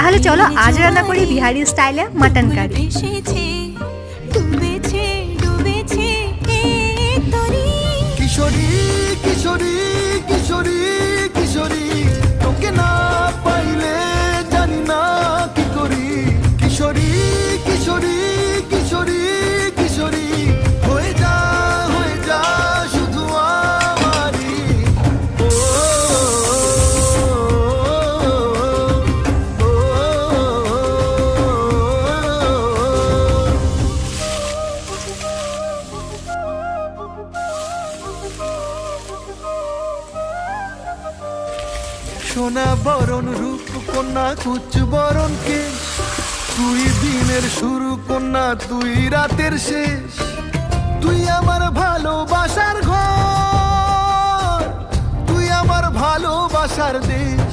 তাহলে চলো আজ রান্না করি বিহারি স্টাইলে মাটন কারি। কিশোরী কিশোরী কিশোরী কিশোরী, তোকে না পাইলে জানি না কি করি। কিশোরী কিশোরী কিশোরী কিশোরী, হয়ে যা শুধু আমারই। ও, সোনা বরণ রূপ কন্যা কুচ বরণ কে, তুই দিনের শুরু কন্যা তুই রাতের শেষ। তুই আমার ভালোবাসার ঘর, তুই আমার ভালোবাসার দেশ।